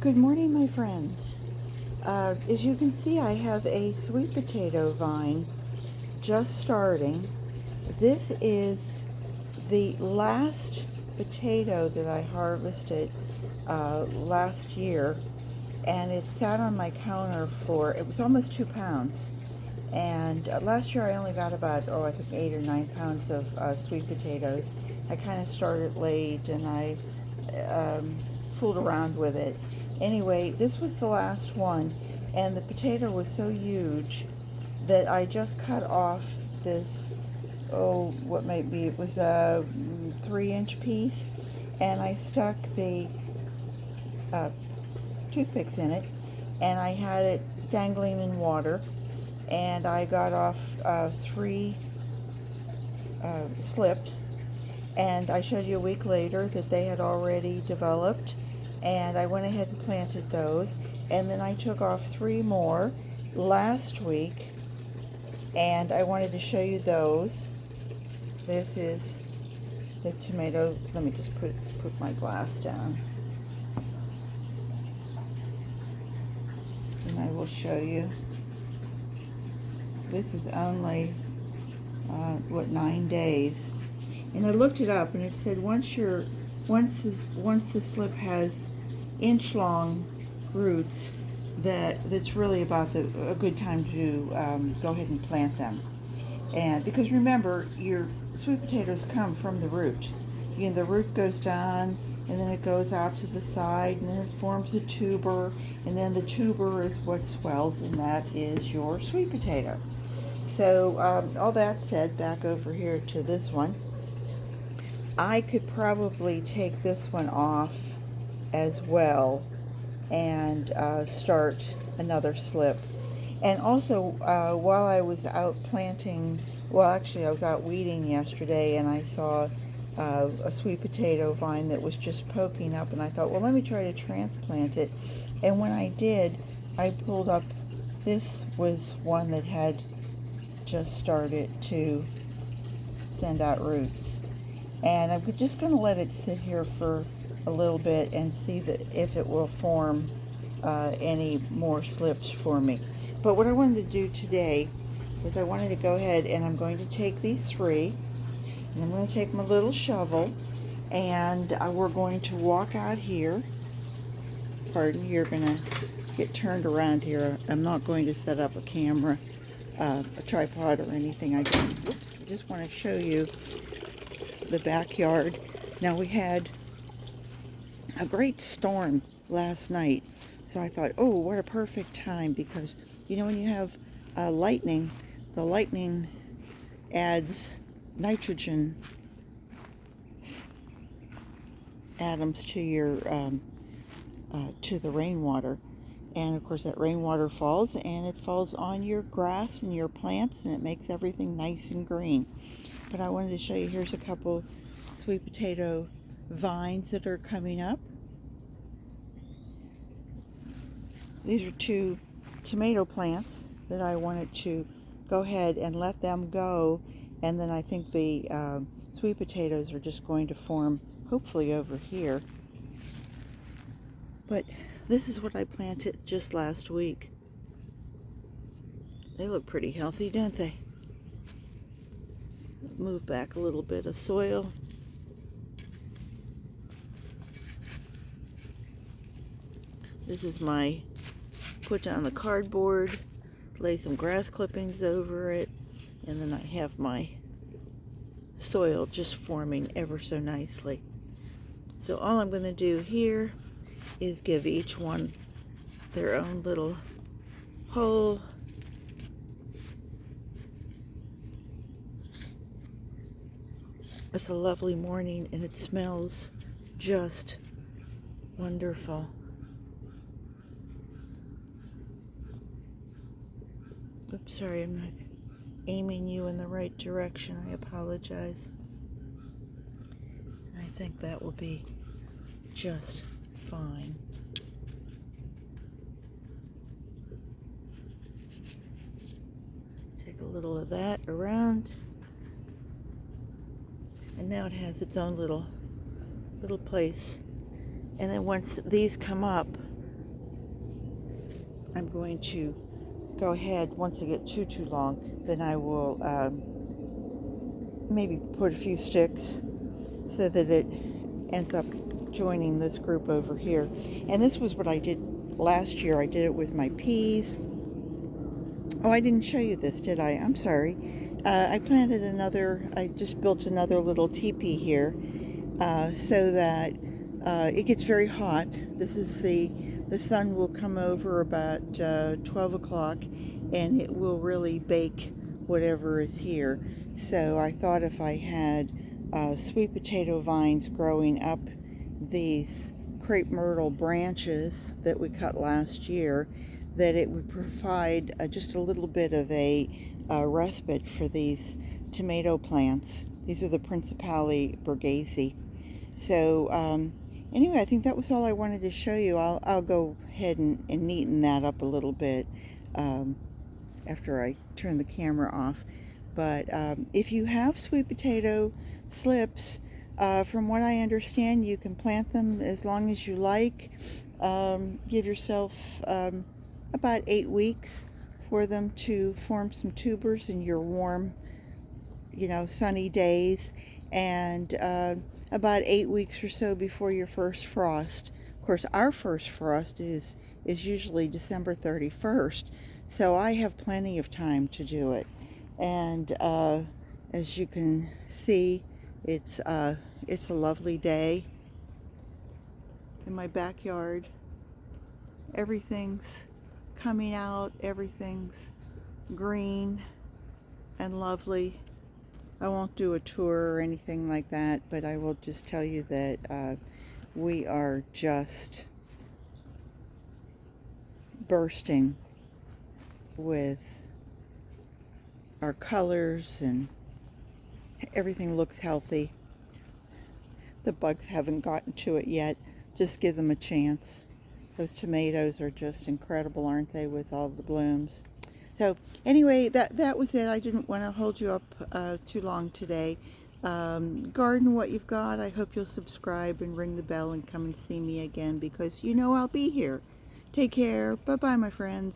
Good morning, my friends. As you can see, I have a sweet potato vine just starting. This is the last potato that I harvested last year, and it sat on my counter it was almost 2 pounds. And last year I only got about, I think 8 or 9 pounds of sweet potatoes. I kind of started late and I fooled around with it. Anyway, this was the last one, and the potato was so huge that I just cut off this, what might be, it was a 3-inch piece, and I stuck the toothpicks in it, and I had it dangling in water, and I got off 3 slips, and I showed you a week later that they had already developed, and I went ahead and planted those, and then I took off 3 more last week, and I wanted to show you those. This is the tomato. Let me just put my glass down, and I will show you. This is only 9 days, and I looked it up, and it said once the slip has inch-long roots, that's really about a good time to go ahead and plant them. And because remember, your sweet potatoes come from the root. The root goes down, and then it goes out to the side, and then it forms a tuber, and then the tuber is what swells, and that is your sweet potato. So all that said, back over here to this one. I could probably take this one off as well and start another slip. And also, while I was out planting, I was out weeding yesterday, and I saw a sweet potato vine that was just poking up, and I thought, well, let me try to transplant it. And when I did, I pulled up, this was one that had just started to send out roots. And I'm just going to let it sit here for a little bit and see if it will form any more slips for me. But what I wanted to do today is I wanted to go ahead, and I'm going to take these 3, and I'm going to take my little shovel, and we're going to walk out here. Pardon, you're going to get turned around here. I'm not going to set up a camera, a tripod or anything. I just want to show you the backyard. Now, we had a great storm last night, so I thought, oh, what a perfect time, because when you have lightning, the lightning adds nitrogen atoms to your to the rainwater, and of course that rainwater falls, and it falls on your grass and your plants, and it makes everything nice and green. But I wanted to show you, here's a couple sweet potato vines that are coming up. These are 2 tomato plants that I wanted to go ahead and let them go, and then I think the sweet potatoes are just going to form hopefully over here. But this is what I planted just last week. They look pretty healthy, don't they? Move back a little bit of soil. This is my put down the cardboard, lay some grass clippings over it, and then I have my soil just forming ever so nicely. So all I'm going to do here is give each one their own little hole. It's a lovely morning, and it smells just wonderful. Oops, sorry, I'm not aiming you in the right direction. I apologize. I think that will be just fine. Take a little of that around. And now it has its own little place. And then once these come up, I'm going to go ahead, once they get too long, then I will maybe put a few sticks so that it ends up joining this group over here. And this was what I did last year. I did it with my peas. Oh, I didn't show you this, did I? I'm sorry. I just built another little teepee here so that it gets very hot. The sun will come over about 12 o'clock and it will really bake whatever is here. So I thought if I had sweet potato vines growing up these crepe myrtle branches that we cut last year, that it would provide just a little bit of a respite for these tomato plants. These are the Principale Borghese. So anyway, I think that was all I wanted to show you. I'll go ahead and neaten that up a little bit after I turn the camera off. But if you have sweet potato slips, from what I understand, you can plant them as long as you like. Give yourself about 8 weeks for them to form some tubers in your warm, sunny days, and about 8 weeks or so before your first frost. Of course, our first frost is usually December 31st, so I have plenty of time to do it. And as you can see, it's a lovely day in my backyard. Everything's coming out, everything's green and lovely. I won't do a tour or anything like that, but I will just tell you that we are just bursting with our colors, and everything looks healthy. The bugs haven't gotten to it yet. Just give them a chance. Those tomatoes are just incredible, aren't they, with all the blooms? So anyway, that was it. I didn't want to hold you up too long today. Garden what you've got. I hope you'll subscribe and ring the bell and come and see me again, because I'll be here. Take care. Bye-bye, my friends.